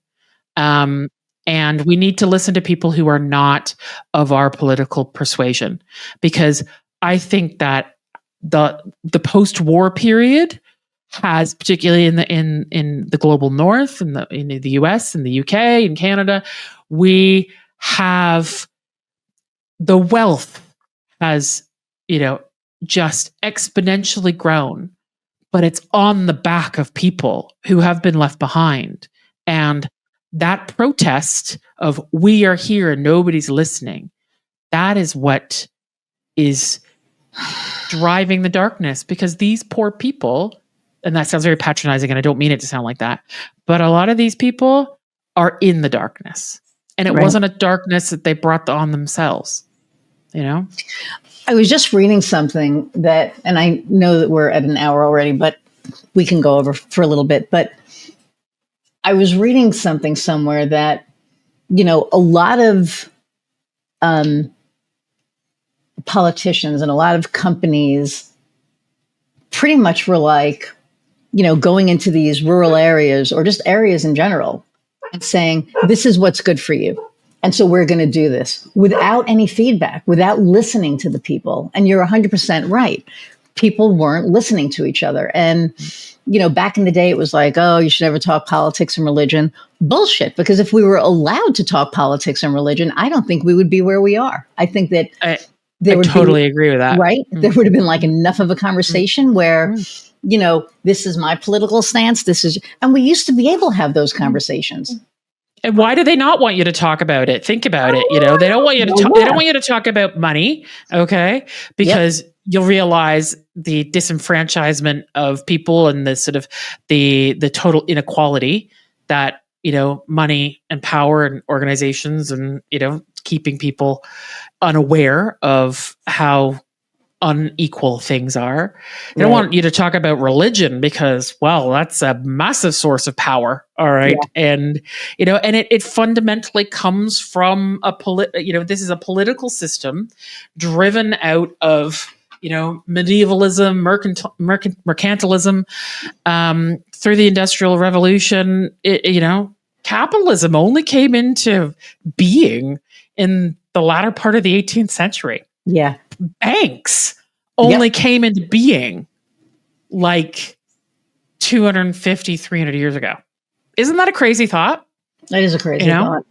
And we need to listen to people who are not of our political persuasion, because I think that the post-war period has, particularly in the global north, in the US, in the UK, in Canada, we have the wealth has, just exponentially grown, but it's on the back of people who have been left behind. And that protest of we are here and nobody's listening, that is what is driving the darkness, because these poor people, and that sounds very patronizing and I don't mean it to sound like that, but a lot of these people are in the darkness, and it wasn't a darkness that they brought on themselves. I was just reading something that, and I know that we're at an hour already, but we can go over for a little bit. But I was reading something somewhere that, a lot of politicians and a lot of companies pretty much were like, going into these rural areas or just areas in general and saying, this is what's good for you. And so we're going to do this without any feedback, without listening to the people. And you're 100% right. People weren't listening to each other. And, back in the day, it was like, oh, you should never talk politics and religion. Bullshit. Because if we were allowed to talk politics and religion, I don't think we would be where we are. I think that I totally agree with that. Right? Mm-hmm. There would have been like enough of a conversation where, this is my political stance. And we used to be able to have those conversations. And why do they not want you to talk about it? Think about it. They don't want you to talk. They don't want you to talk about money, okay? Because you'll realize the disenfranchisement of people and the sort of the total inequality that money and power and organizations and keeping people unaware of how unequal things are. They don't want you to talk about religion because, well, that's a massive source of power. All right. Yeah. And, and it fundamentally comes from this is a political system driven out of, medievalism, mercantilism, through the Industrial Revolution. Capitalism only came into being in the latter part of the 18th century. Yeah. Banks only came into being like 250, 300 years ago. Isn't that a crazy thought? That is a crazy thought.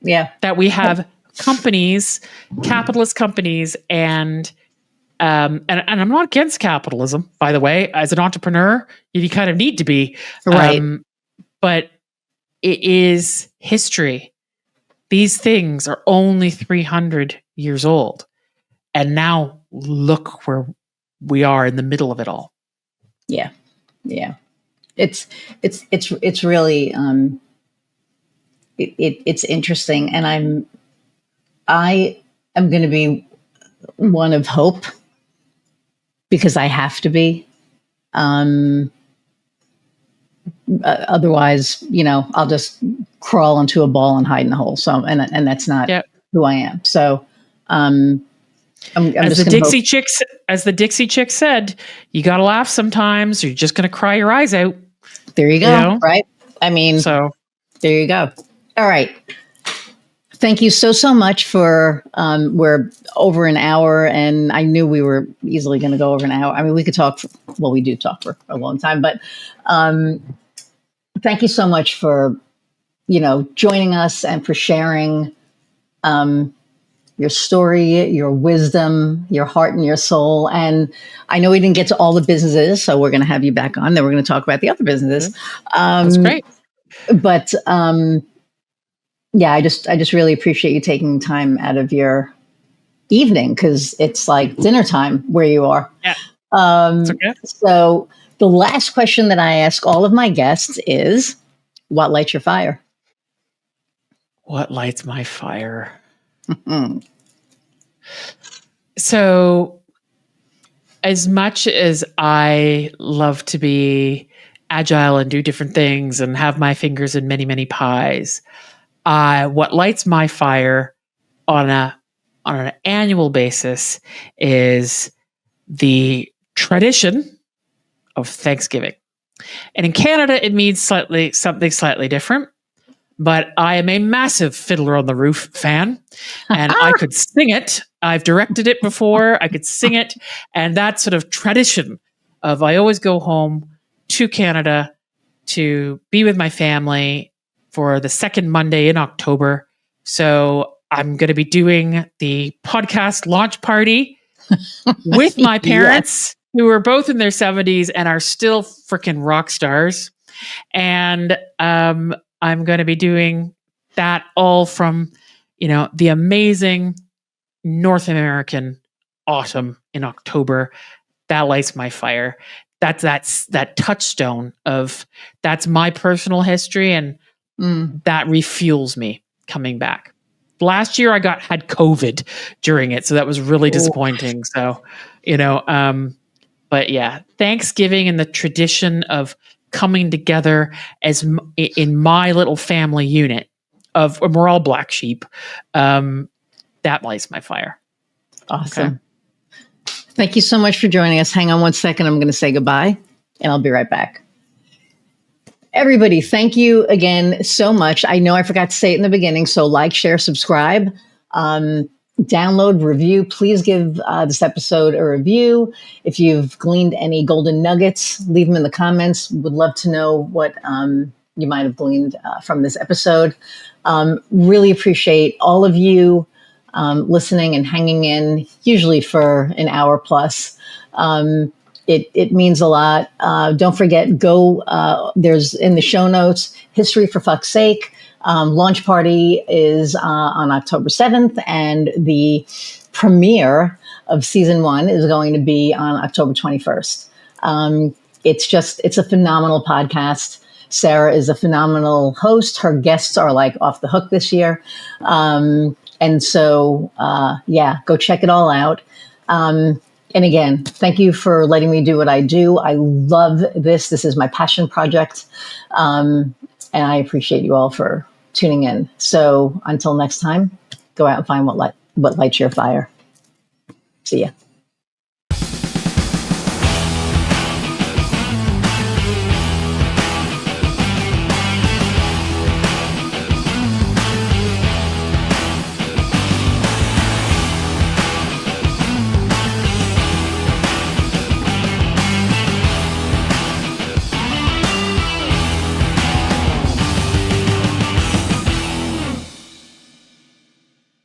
Yeah. That we have companies, capitalist companies, and I'm not against capitalism, by the way. As an entrepreneur, you kind of need to be. Right. But it is history. These things are only 300 years old. And now look where we are in the middle of it all. Yeah. Yeah. It's really, it's interesting. And I am going to be one of hope because I have to be. Otherwise, I'll just crawl into a ball and hide in a hole. So, and that's not who I am. So, I'm as the Dixie Chicks said, you got to laugh sometimes, or you're just going to cry your eyes out. There you go. Right. I mean, so there you go. All right. Thank you so much for, we're over an hour and I knew we were easily going to go over an hour. I mean, we could talk, we do talk for a long time, but, thank you so much for, joining us and for sharing, your story, your wisdom, your heart and your soul. And I know we didn't get to all the businesses, so we're going to have you back on. Then we're going to talk about the other businesses. That's great. But I just really appreciate you taking time out of your evening because it's like dinner time where you are. Yeah. Um, Okay. so the last question that I ask all of my guests is, what lights your fire? What lights my fire? Mm. So, as much as I love to be agile and do different things and have my fingers in many, many pies, what lights my fire on an annual basis is the tradition of Thanksgiving. And in Canada, it means something slightly different. But I am a massive Fiddler on the Roof fan, and I could sing it. I've directed it before. I could sing it. And that sort of tradition of I always go home to Canada to be with my family for the second Monday in October. So I'm going to be doing the podcast launch party with my parents, who are both in their 70s and are still freaking rock stars. And I'm going to be doing that all from, the amazing North American autumn in October. That lights my fire. That's that touchstone of that's my personal history, and that refuels me coming back. Last year I had COVID during it, so that was really disappointing. So, but yeah, Thanksgiving and the tradition of coming together as in my little family unit and we're all black sheep. That lights my fire. Awesome. Okay. Thank you so much for joining us. Hang on one second. I'm going to say goodbye, and I'll be right back. Everybody, thank you again so much. I know I forgot to say it in the beginning, so like, share, subscribe, download, review. Please give this episode a review. If you've gleaned any golden nuggets, leave them in the comments. Would love to know what you might have gleaned from this episode. Really appreciate all of you listening and hanging in, usually for an hour plus. It means a lot. Don't forget, there's in the show notes, History for Fuck's Sake. Launch party is on October 7th, and the premiere of season 1 is going to be on October 21st. It's a phenomenal podcast. Sarah is a phenomenal host. Her guests are like off the hook this year. And so, go check it all out. And again, thank you for letting me do what I do. I love this. This is my passion project. And I appreciate you all for tuning in. So until next time, go out and find what lights your fire. See ya.